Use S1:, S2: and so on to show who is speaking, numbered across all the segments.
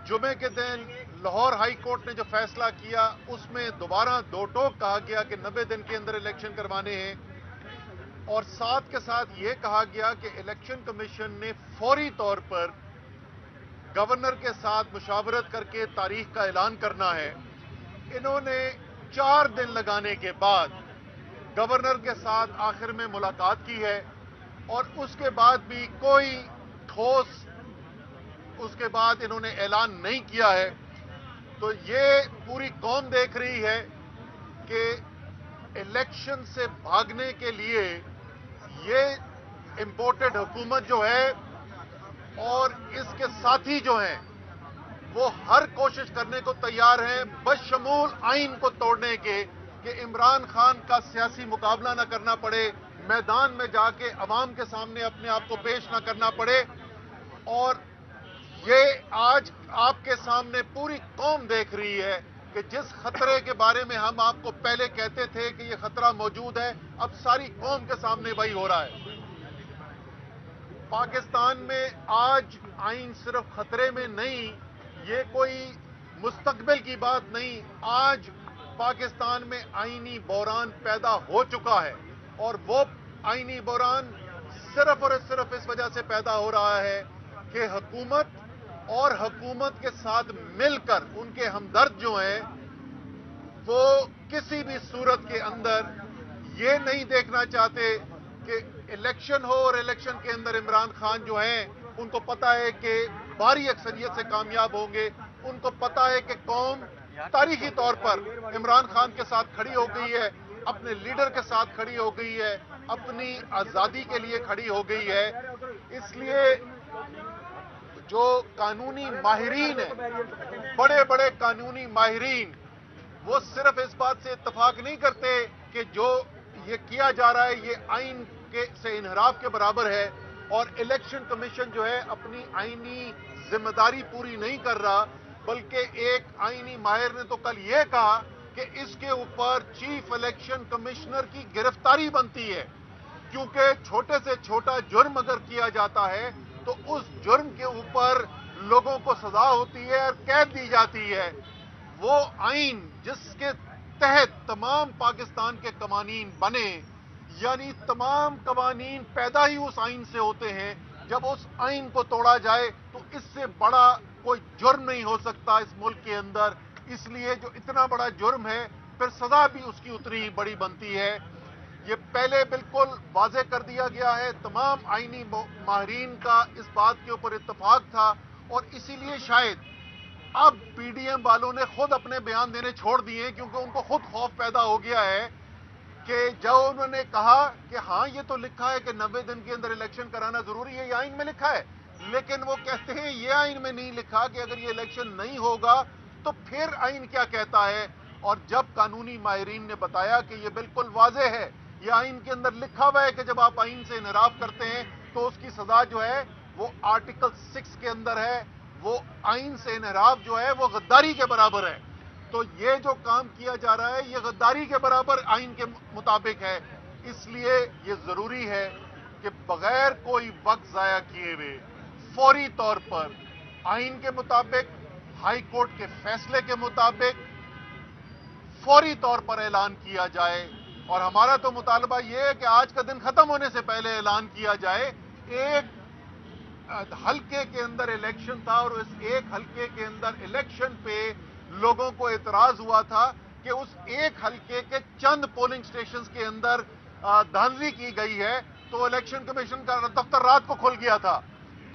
S1: जुमे के दिन लाहौर हाई कोर्ट ने जो फैसला किया उसमें दोबारा दो टोक कहा गया कि 90 दिन के अंदर इलेक्शन करवाने हैं, और साथ के साथ ये कहा गया कि इलेक्शन कमीशन ने फौरी तौर पर गवर्नर के साथ मुशावरत करके तारीख का ऐलान करना है। इन्होंने 4 दिन लगाने के बाद गवर्नर के साथ आखिर में मुलाकात की है, और उसके बाद भी कोई ठोस उसके बाद इन्होंने ऐलान नहीं किया है। तो ये पूरी कौम देख रही है कि इलेक्शन से भागने के लिए ये इंपोर्टेड हुकूमत जो है और इसके साथी जो हैं वो हर कोशिश करने को तैयार हैं, बशमूल आइन को तोड़ने के, कि इमरान खान का सियासी मुकाबला न करना पड़े, मैदान में जाके अवाम के सामने अपने आप को पेश न करना पड़े। और ये आज आपके सामने पूरी कौम देख रही है कि जिस खतरे के बारे में हम आपको पहले कहते थे कि ये खतरा मौजूद है, अब सारी कौम के सामने वही हो रहा है। पाकिस्तान में आज आइन सिर्फ खतरे में नहीं, ये कोई मुस्तकबिल की बात नहीं, आज पाकिस्तान में आईनी बहरान पैदा हो चुका है, और वो आईनी बहरान सिर्फ और सिर्फ इस वजह से पैदा हो रहा है कि हुकूमत और हुकूमत के साथ मिलकर उनके हमदर्द जो हैं वो किसी भी सूरत के अंदर ये नहीं देखना चाहते कि इलेक्शन हो और इलेक्शन के अंदर इमरान खान जो हैं उनको पता है कि भारी अक्सरियत से कामयाब होंगे। उनको पता है कि कौम तारीखी तौर पर इमरान खान के साथ खड़ी हो गई है, अपने लीडर के साथ खड़ी हो गई है, अपनी आज़ादी के लिए खड़ी हो गई है। इसलिए जो कानूनी माहिरीन हैं, बड़े बड़े कानूनी माहिरीन, वो सिर्फ इस बात से इत्तफाक नहीं करते कि जो ये किया जा रहा है ये आइन के से इनहराफ के बराबर है, और इलेक्शन कमीशन जो है अपनी आईनी जिम्मेदारी पूरी नहीं कर रहा, बल्कि एक आईनी माहिर ने तो कल ये कहा कि इसके ऊपर चीफ इलेक्शन कमिश्नर की गिरफ्तारी बनती है, क्योंकि छोटे से छोटा जुर्म अगर किया जाता है तो उस जुर्म के ऊपर लोगों को सजा होती है और कैद दी जाती है। वो आइन जिसके तहत तमाम पाकिस्तान के कवानीन बने, यानी तमाम कवानीन पैदा ही उस आइन से होते हैं, जब उस आइन को तोड़ा जाए तो इससे बड़ा कोई जुर्म नहीं हो सकता इस मुल्क के अंदर। इसलिए जो इतना बड़ा जुर्म है फिर सजा भी उसकी उतनी ही बड़ी बनती है। ये पहले बिल्कुल वाज़ेह कर दिया गया है, तमाम आईनी माहिरीन का इस बात के ऊपर इत्तफाक था, और इसीलिए शायद अब पीडीएम वालों ने खुद अपने बयान देने छोड़ दिए, क्योंकि उनको खुद खौफ पैदा हो गया है कि जब उन्होंने कहा कि हाँ ये तो लिखा है कि 90 दिन के अंदर इलेक्शन कराना जरूरी है, ये आइन में लिखा है, लेकिन वो कहते हैं ये आइन में नहीं लिखा कि अगर ये इलेक्शन नहीं होगा तो फिर आइन क्या कहता है। और जब कानूनी माहिरीन ने बताया कि ये बिल्कुल वाज़ेह है, ये आइन के अंदर लिखा हुआ है कि जब आप आइन से इनहराफ करते हैं तो उसकी सजा जो है वो आर्टिकल 6 के अंदर है, वो आइन से इनहराफ जो है वो गद्दारी के बराबर है। तो ये जो काम किया जा रहा है ये गद्दारी के बराबर आइन के मुताबिक है। इसलिए ये जरूरी है कि बगैर कोई वक्त जाया किए हुए फौरी तौर पर आइन के मुताबिक, हाई कोर्ट के फैसले के मुताबिक फौरी तौर पर ऐलान किया जाए। और हमारा तो मुतालबा यह है कि आज का दिन खत्म होने से पहले ऐलान किया जाए। एक हल्के के अंदर इलेक्शन था और उस एक हल्के के अंदर इलेक्शन पे लोगों को एतराज हुआ था कि उस एक हल्के के चंद पोलिंग स्टेशंस के अंदर धांधली की गई है, तो इलेक्शन कमीशन का दफ्तर रात को खुल गया था।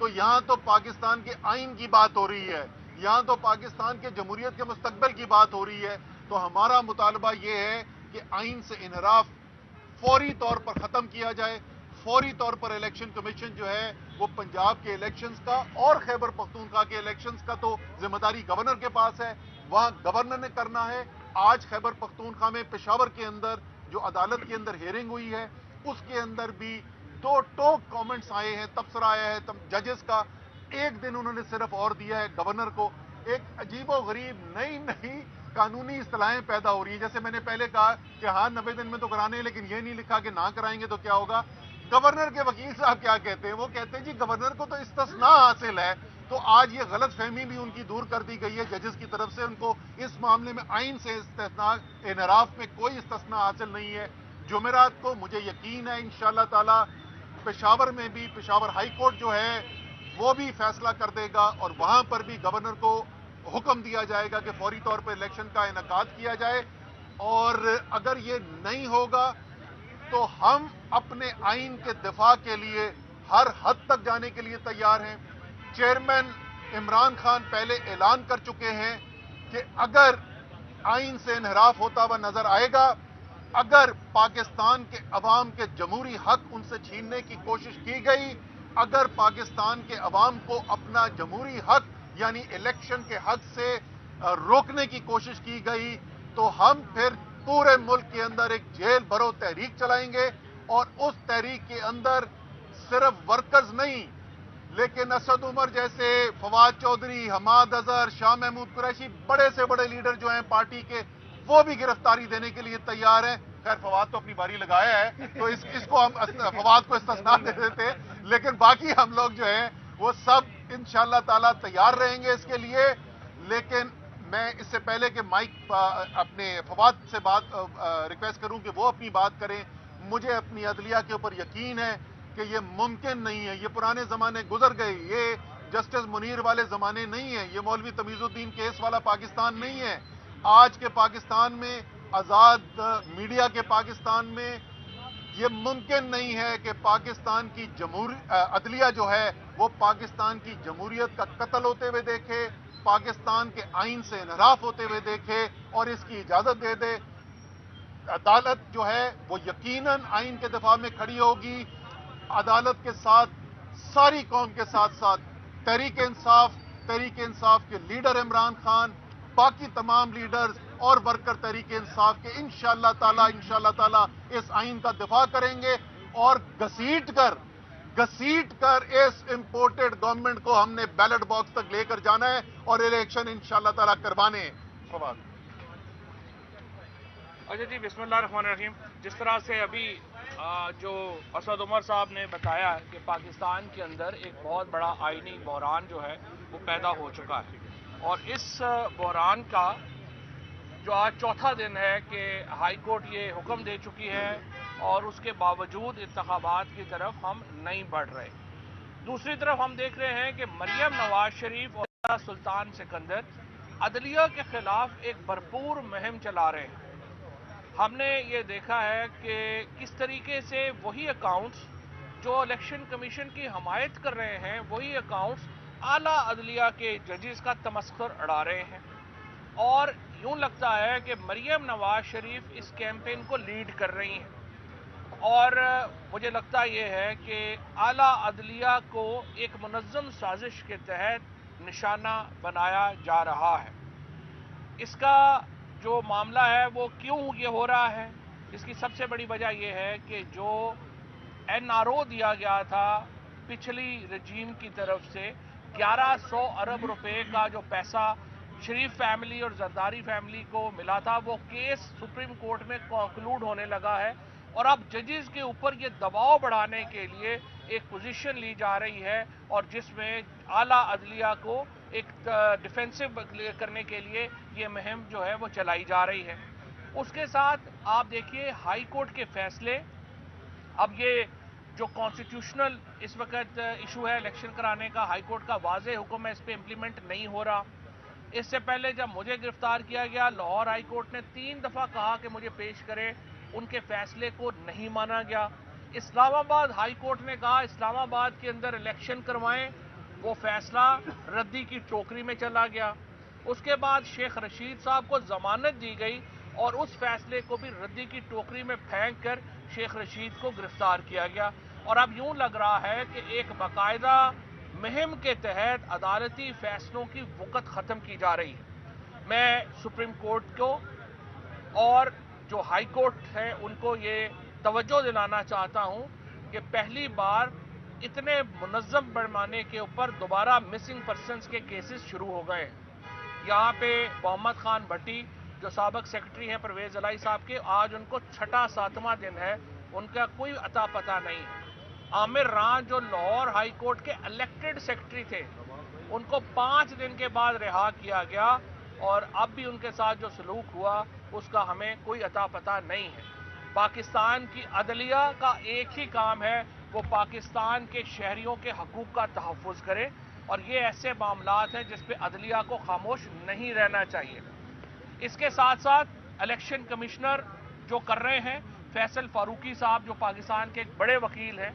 S1: तो यहां तो पाकिस्तान के आइन की बात हो रही है, यहां तो पाकिस्तान के जमहूरियत के मुस्तकबिल की बात हो रही है। तो हमारा मुतालबा यह है कि आइन से इनहराफ फौरी तौर पर खत्म किया जाए। फौरी तौर पर इलेक्शन कमीशन जो है वो पंजाब के इलेक्शंस का और खैबर पख्तूनख्वा के इलेक्शंस का तो जिम्मेदारी गवर्नर के पास है, वहां गवर्नर ने करना है। आज खैबर पख्तूनख्वा में पेशावर के अंदर जो अदालत के अंदर हियरिंग हुई है उसके अंदर भी 2 टोक कमेंट्स आए हैं, तबसरा आया है जजेस का। एक दिन उन्होंने सिर्फ और दिया है गवर्नर को। एक अजीबो गरीब नई नई कानूनी इस्तिलाहें पैदा हो रही है। जैसे मैंने पहले कहा कि हाँ 90 दिन में तो कराने हैं, लेकिन ये नहीं लिखा कि ना कराएंगे तो क्या होगा। گورنر کے وکیل صاحب کیا کہتے ہیں؟ وہ کہتے ہیں جی گورنر کو تو استثناء حاصل ہے. تو آج یہ غلط فہمی بھی ان کی دور کر دی گئی ہے ججز کی طرف سے. ان کو اس معاملے میں آئین سے استثناء انحراف میں کوئی استثناء حاصل نہیں ہے. جمعرات کو مجھے یقین ہے انشاءاللہ تعالی پشاور میں بھی پشاور ہائی کورٹ جو ہے وہ بھی فیصلہ کر دے گا اور وہاں پر بھی گورنر کو حکم دیا جائے گا کہ فوری طور پر الیکشن کا انعقاد کیا جائے. اور اگر یہ نہیں ہوگا تو ہم اپنے آئین کے دفاع کے لیے ہر حد تک جانے کے لیے تیار ہیں. چیئرمین عمران خان پہلے اعلان کر چکے ہیں کہ اگر آئین سے انحراف ہوتا ہوا نظر آئے گا، اگر پاکستان کے عوام کے جمہوری حق ان سے چھیننے کی کوشش کی گئی، اگر پاکستان کے عوام کو اپنا جمہوری حق یعنی الیکشن کے حق سے روکنے کی کوشش کی گئی، تو ہم پھر پورے ملک کے اندر ایک جیل بھرو تحریک چلائیں گے. اور اس تحریک کے اندر صرف ورکرز نہیں لیکن اسد عمر جیسے، فواد چودھری، حماد اظہر، شاہ محمود قریشی، بڑے سے بڑے لیڈر جو ہیں پارٹی کے، وہ بھی گرفتاری دینے کے لیے تیار ہیں. خیر فواد تو اپنی باری لگایا ہے تو اس کو ہم فواد کو استثناء دے دیتے، لیکن باقی ہم لوگ جو ہیں وہ سب انشاءاللہ تعالی تیار رہیں گے اس کے لیے. لیکن میں اس سے پہلے کہ مائک اپنے فواد سے ریکویسٹ کروں کہ وہ اپنی بات کریں، مجھے اپنی عدلیہ کے اوپر یقین ہے کہ یہ ممکن نہیں ہے. یہ پرانے زمانے گزر گئے، یہ جسٹس منیر والے زمانے نہیں ہیں، یہ مولوی تمیز الدین کیس والا پاکستان نہیں ہے. آج کے پاکستان میں، آزاد میڈیا کے پاکستان میں، یہ ممکن نہیں ہے کہ پاکستان کی عدلیہ جو ہے وہ پاکستان کی جمہوریت کا قتل ہوتے ہوئے دیکھے، پاکستان کے آئین سے انحراف ہوتے ہوئے دیکھے اور اس کی اجازت دے دے. عدالت جو ہے وہ یقیناً آئین کے دفاع میں کھڑی ہوگی. عدالت کے ساتھ ساری قوم کے ساتھ ساتھ تحریک انصاف کے لیڈر عمران خان، باقی تمام لیڈرز اور ورکر تحریک انصاف کے انشاءاللہ تعالی اس آئین کا دفاع کریں گے اور گھسیٹ کر اس امپورٹڈ گورنمنٹ کو ہم نے بیلٹ باکس تک لے کر جانا ہے اور الیکشن انشاءاللہ تعالی کروانے ہیں. فواد.
S2: اچھا جی، بسم اللہ الرحمن الرحیم. جس طرح سے ابھی جو اسد عمر صاحب نے بتایا کہ پاکستان کے اندر ایک بہت بڑا آئینی بحران جو ہے وہ پیدا ہو چکا ہے، اور اس بحران کا جو آج چوتھا دن ہے کہ ہائی کورٹ یہ حکم دے چکی ہے اور اس کے باوجود انتخابات کی طرف ہم نہیں بڑھ رہے. دوسری طرف ہم دیکھ رہے ہیں کہ مریم نواز شریف اور سلطان سکندر عدلیہ کے خلاف ایک بھرپور مہم چلا رہے ہیں. ہم نے یہ دیکھا ہے کہ کس طریقے سے وہی اکاؤنٹس جو الیکشن کمیشن کی حمایت کر رہے ہیں، وہی اکاؤنٹس اعلیٰ عدلیہ کے ججز کا تمسخر اڑا رہے ہیں. اور یوں لگتا ہے کہ مریم نواز شریف اس کیمپین کو لیڈ کر رہی ہیں، اور مجھے لگتا یہ ہے کہ اعلیٰ عدلیہ کو ایک منظم سازش کے تحت نشانہ بنایا جا رہا ہے. اس کا جو معاملہ ہے وہ کیوں یہ ہو رہا ہے، اس کی سب سے بڑی وجہ یہ ہے کہ جو NRO دیا گیا تھا پچھلی رجیم کی طرف سے 1100 ارب روپے کا جو پیسہ شریف فیملی اور زرداری فیملی کو ملا تھا، وہ کیس سپریم کورٹ میں کنکلوڈ ہونے لگا ہے. اور اب ججز کے اوپر یہ دباؤ بڑھانے کے لیے ایک پوزیشن لی جا رہی ہے، اور جس میں اعلیٰ عدلیہ کو ایک ڈیفینسو کرنے کے لیے یہ مہم جو ہے وہ چلائی جا رہی ہے. اس کے ساتھ آپ دیکھیے ہائی کورٹ کے فیصلے، اب یہ جو کانسٹیٹیوشنل اس وقت ایشو ہے الیکشن کرانے کا، ہائی کورٹ کا واضح حکم ہے، اس پہ امپلیمنٹ نہیں ہو رہا. اس سے پہلے جب مجھے گرفتار کیا گیا، لاہور ہائی کورٹ نے 3 دفعہ کہا کہ مجھے پیش کرے، ان کے فیصلے کو نہیں مانا گیا. اسلام آباد ہائی کورٹ نے کہا اسلام آباد کے اندر الیکشن کروائیں، وہ فیصلہ ردی کی ٹوکری میں چلا گیا. اس کے بعد شیخ رشید صاحب کو ضمانت دی گئی اور اس فیصلے کو بھی ردی کی ٹوکری میں پھینک کر شیخ رشید کو گرفتار کیا گیا. اور اب یوں لگ رہا ہے کہ ایک باقاعدہ مہم کے تحت عدالتی فیصلوں کی وقت ختم کی جا رہی ہے. میں سپریم کورٹ کو اور جو ہائی کورٹ ہے ان کو یہ توجہ دلانا چاہتا ہوں کہ پہلی بار اتنے منظم پیمانے کے اوپر دوبارہ مسنگ پرسنز کے کیسز شروع ہو گئے ہیں. یہاں پہ محمد خان بھٹی جو سابق سیکرٹری ہیں پرویز الہی صاحب کے، آج ان کو 6واں 7واں دن ہے، ان کا کوئی اتا پتہ نہیں ہے. आमिर रान जो लाहौर हाई कोर्ट के इलेक्टेड सेक्रेटरी थे, उनको 5 दिन के बाद रिहा किया गया और अब भी उनके साथ जो सलूक हुआ उसका हमें कोई अता पता नहीं है। पाकिस्तान की अदलिया का एक ही काम है, वो पाकिस्तान के शहरियों के हकूक़ का तहफ़्फ़ुज़ करे और ये ऐसे मामलात हैं जिस पे अदलिया को खामोश नहीं रहना चाहिए। इसके साथ साथ इलेक्शन कमिश्नर जो कर रहे हैं, फैसल फारूकी साहब जो पाकिस्तान के एक बड़े वकील हैं,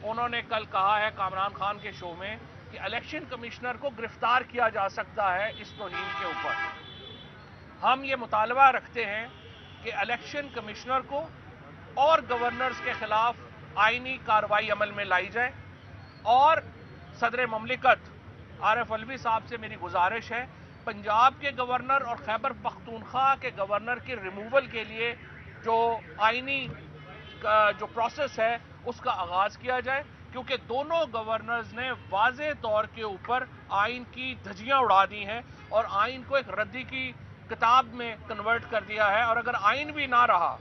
S2: उन्होंने कल कहा है कामरान खान के शो में कि इलेक्शन कमिश्नर को गिरफ्तार किया जा सकता है इस तौहीन के ऊपर। हम ये मुतालबा रखते हैं कि इलेक्शन कमिश्नर को और गवर्नर्स के खिलाफ आईनी कार्रवाई अमल में लाई जाए और सदर ममलिकत आरिफ अलवी साहब से मेरी गुजारिश है, पंजाब के गवर्नर और खैबर पख्तूनख्वा के गवर्नर के रिमूवल के लिए जो आईनी जो प्रोसेस है उसका आगाज किया जाए, क्योंकि दोनों गवर्नर्स ने वाज़ेह तौर के ऊपर आइन की धज्जियां उड़ा दी हैं और आइन को एक रद्दी की किताब में कन्वर्ट कर दिया है। और अगर आइन भी ना रहा,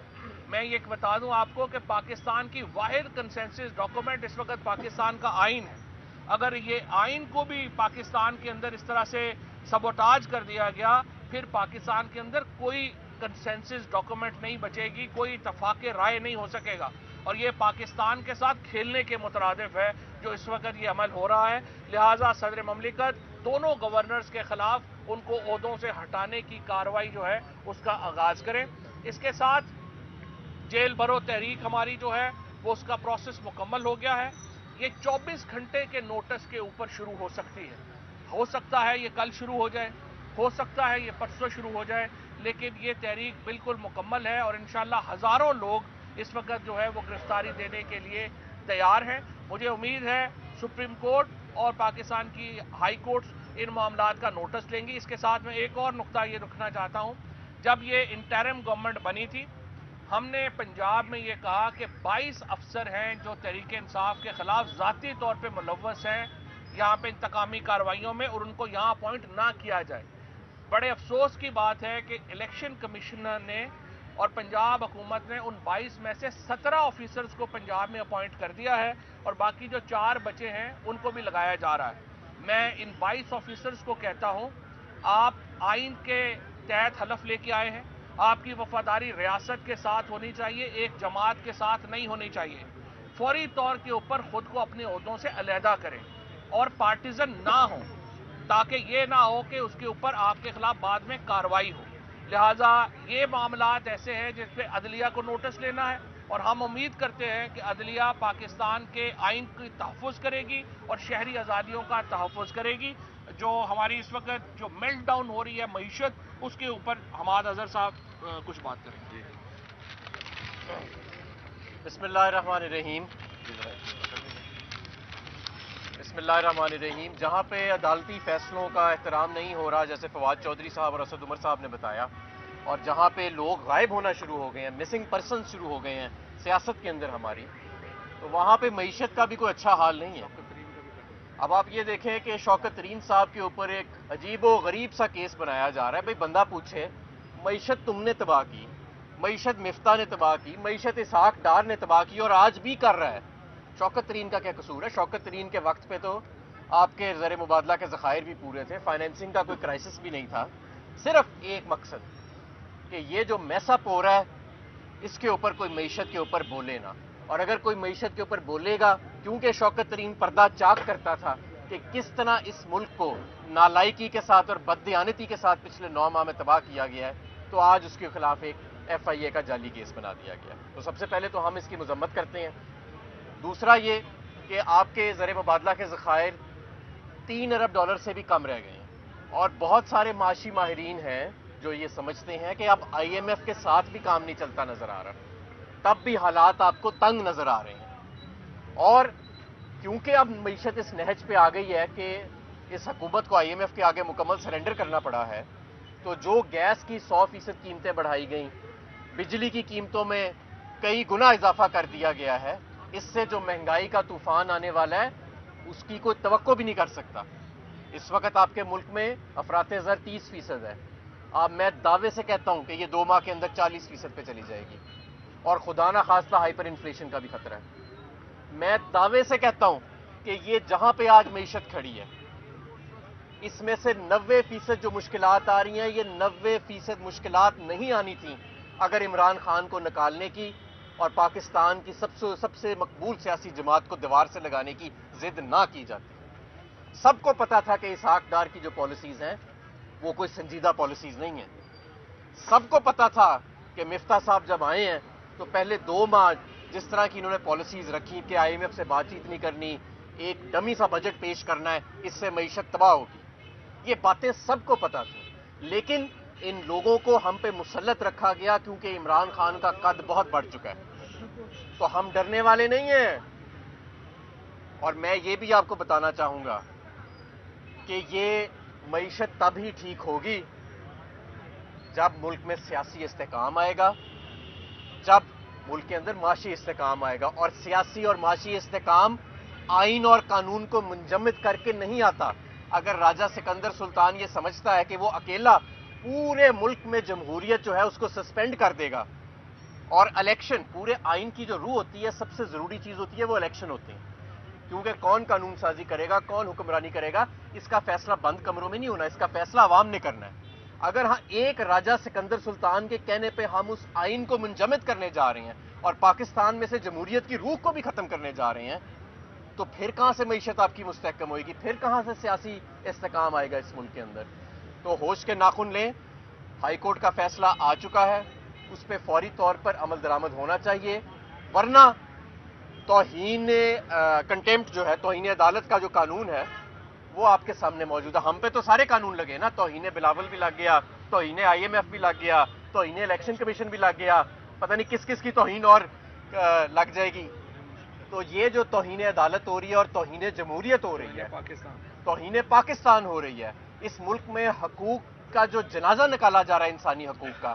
S2: मैं ये बता दूं आपको कि पाकिस्तान की वाहिद कंसेंसस डॉक्यूमेंट इस वक्त पाकिस्तान का आइन है। अगर ये आइन को भी पाकिस्तान के अंदर इस तरह से सबोटाज कर दिया गया, फिर पाकिस्तान के अंदर कोई कंसेंसस डॉक्यूमेंट नहीं बचेगी, कोई इत्तफाक राय नहीं हो सकेगा और ये पाकिस्तान के साथ खेलने के मुतरादिफ है जो इस वक्त ये अमल हो रहा है। लिहाजा सदर ममलिकत दोनों गवर्नर्स के खिलाफ उनको ओहदों से हटाने की कार्रवाई जो है उसका आगाज करें। इसके साथ जेल भरो तहरीक हमारी जो है वो उसका प्रोसेस मुकम्मल हो गया है। ये 24 घंटे के नोटिस के ऊपर शुरू हो सकती है। हो सकता है ये कल शुरू हो जाए, हो सकता है ये परसों शुरू हो जाए, लेकिन ये तहरीक बिल्कुल मुकम्मल है और इंशाअल्लाह हज़ारों लोग इस वक्त जो है वो गिरफ्तारी देने के लिए तैयार हैं। मुझे उम्मीद है सुप्रीम कोर्ट और पाकिस्तान की हाई कोर्ट्स इन मामलात का नोटिस लेंगी। इसके साथ में एक और नुक्ता ये रखना चाहता हूँ, जब ये इंटरिम गवर्नमेंट बनी थी, हमने पंजाब में ये कहा कि 22 अफसर हैं जो तहरीक इंसाफ के खिलाफ ज़ाती तौर पे मुलव्वस हैं यहाँ पे इंतकामी कार्रवाइयों में, और उनको यहाँ अपॉइंट ना किया जाए। बड़े अफसोस की बात है कि इलेक्शन कमिश्नर ने और पंजाब हुकूमत ने उन 22 में से 17 ऑफिसर्स को पंजाब में अपॉइंट कर दिया है और बाकी जो 4 बचे हैं उनको भी लगाया जा रहा है। मैं इन 22 ऑफिसर्स को कहता हूं, आप आइन के तहत हलफ लेके आए हैं, आपकी वफादारी रियासत के साथ होनी चाहिए, एक जमात के साथ नहीं होनी चाहिए। फौरी तौर के ऊपर खुद को अपने ओहदों से अलहदा करें और पार्टीजन ना हो, ताकि ये ना हो कि उसके ऊपर आपके खिलाफ बाद में कार्रवाई हो। लिहाजा ये मामलात ऐसे हैं जिस पे अदलिया को नोटिस लेना है और हम उम्मीद करते हैं कि अदलिया पाकिस्तान के आइन की तहफ़्फ़ुज़ करेगी और शहरी आज़ादियों का तहफ़्फ़ुज़ करेगी। जो हमारी इस वक्त जो मेल्ट डाउन हो रही है मईशत, उसके ऊपर हमाद अज़हर साहब कुछ बात करेंगे।
S3: बिस्मिल्लाहिर्रहमानिर्रहीम। बिस्मिल्लाहिर्रहमानिर्रहीम। जहाँ पे अदालती फैसलों का एहतराम नहीं हो रहा, जैसे फवाद चौधरी साहब और असद उमर साहब ने बताया, और जहाँ पे लोग गायब होना शुरू हो गए हैं, मिसिंग पर्सन शुरू हो गए हैं सियासत के अंदर हमारी, तो वहाँ पे मईशत का भी कोई अच्छा हाल नहीं है। अब आप ये देखें कि शौकत तरीन साहब के ऊपर एक अजीब व गरीब सा केस बनाया जा रहा है। भाई बंदा पूछे, मईशत तुमने तबाह की, मईशत मिफ्ता ने तबाह की, मईशत इसहाक डार ने तबाह की और आज भी कर रहा है। शौकत तरीन का क्या कसूर है? शौकत तरीन के वक्त पे तो आपके ज़र मुबादला के ज़खायर भी पूरे थे, फाइनेंसिंग का कोई क्राइसिस भी नहीं था। सिर्फ एक मकसद कि ये जो मैसअप हो रहा है इसके ऊपर कोई मईशत के ऊपर बोले ना, और अगर कोई मईशत के ऊपर बोलेगा, क्योंकि शौकत तरीन पर्दा चाक करता था कि किस तरह इस मुल्क को नालायकी के साथ और बददियानती के साथ पिछले 9 माह में तबाह किया गया है, तो आज उसके खिलाफ एक FIA का जाली केस बना दिया गया। तो सबसे पहले तो हम इसकी मजम्मत करते हैं। दूसरा ये कि आपके ज़र मुबादला के ज़खायर $3 अरब से भी कम रह गए हैं और बहुत सारे माशी माहिरीन हैं जो ये समझते हैं कि अब IMF के साथ भी काम नहीं चलता नजर आ रहा, तब भी हालात आपको तंग नजर आ रहे हैं। और क्योंकि अब मईशत इस नहज पे आ गई है कि इस हुकूमत को IMF के आगे मुकम्मल सरेंडर करना पड़ा है, तो जो गैस की 100% कीमतें बढ़ाई गई, बिजली की कीमतों में कई गुना इजाफा कर दिया गया है, इससे जो महंगाई का तूफान आने वाला है उसकी कोई तवक्को भी नहीं कर सकता। इस वक्त आपके मुल्क में अफराते ज़र 30% है। अब मैं दावे से कहता हूं कि ये 2 माह के अंदर 40% पे चली जाएगी और खुदा ना खास्ता हाइपर इन्फ्लेशन का भी खतरा है। میں دعوے سے کہتا ہوں کہ یہ جہاں پہ آج معیشت کھڑی ہے اس میں سے 90% جو مشکلات آ رہی ہیں یہ 90% مشکلات نہیں آنی تھیں اگر عمران خان کو نکالنے کی اور پاکستان کی سب سے مقبول سیاسی جماعت کو دیوار سے لگانے کی ضد نہ کی جاتی. سب کو پتا تھا کہ اسحاق ڈار کی جو پالیسیز ہیں وہ کوئی سنجیدہ پالیسیز نہیں ہیں. سب کو پتا تھا کہ مفتاح صاحب جب آئے ہیں تو پہلے 2 ماہ جس طرح کی انہوں نے پالیسیز رکھی کہ IMF سے بات چیت نہیں کرنی, ایک ڈمی سا بجٹ پیش کرنا ہے, اس سے معیشت تباہ ہوگی. یہ باتیں سب کو پتا تھیں, لیکن ان لوگوں کو ہم پہ مسلط رکھا گیا کیونکہ عمران خان کا قد بہت بڑھ چکا ہے. تو ہم ڈرنے والے نہیں ہیں. اور میں یہ بھی آپ کو بتانا چاہوں گا کہ یہ معیشت تب ہی ٹھیک ہوگی جب ملک میں سیاسی استحکام آئے گا, جب ملک کے اندر معاشی استحکام آئے گا. اور سیاسی اور معاشی استحکام آئین اور قانون کو منجمد کر کے نہیں آتا. اگر راجہ سکندر سلطان یہ سمجھتا ہے کہ وہ اکیلا پورے ملک میں جمہوریت جو ہے اس کو سسپینڈ کر دے گا اور الیکشن, پورے آئین کی جو روح ہوتی ہے سب سے ضروری چیز ہوتی ہے وہ الیکشن ہوتے ہیں, کیونکہ کون قانون سازی کرے گا, کون حکمرانی کرے گا, اس کا فیصلہ بند کمروں میں نہیں ہونا, اس کا فیصلہ عوام نے کرنا ہے. اگر ہاں ایک راجہ سکندر سلطان کے کہنے پہ ہم اس آئین کو منجمد کرنے جا رہے ہیں اور پاکستان میں سے جمہوریت کی روح کو بھی ختم کرنے جا رہے ہیں, تو پھر کہاں سے معیشت آپ کی مستحکم ہوئے گی, پھر کہاں سے سیاسی استحکام آئے گا اس ملک کے اندر. تو ہوش کے ناخن لیں, ہائی کورٹ کا فیصلہ آ چکا ہے, اس پہ فوری طور پر عمل درآمد ہونا چاہیے, ورنہ توہین کنٹیمپٹ جو ہے, توہین عدالت کا جو قانون ہے وہ آپ کے سامنے موجود ہے. ہم پہ تو سارے قانون لگے نا, توہین بلاول بھی لگ گیا, توہین IMF بھی لگ گیا, توہین الیکشن کمیشن بھی لگ گیا, پتہ نہیں کس کس کی توہین اور لگ جائے گی. تو یہ جو توہین عدالت ہو رہی ہے اور توہین جمہوریت ہو رہی ہے, توہین پاکستان ہو رہی ہے, اس ملک میں حقوق کا جو جنازہ نکالا جا رہا ہے انسانی حقوق کا,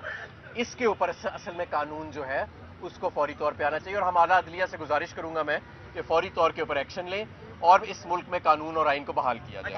S3: اس کے اوپر اصل میں قانون جو ہے اس کو فوری طور پہ آنا چاہیے. اور ہم اعلیٰ عدلیہ سے گزارش کروں گا میں کہ فوری طور کے اوپر ایکشن لیں اور اس ملک میں قانون اور آئین کو بحال کیا جائے.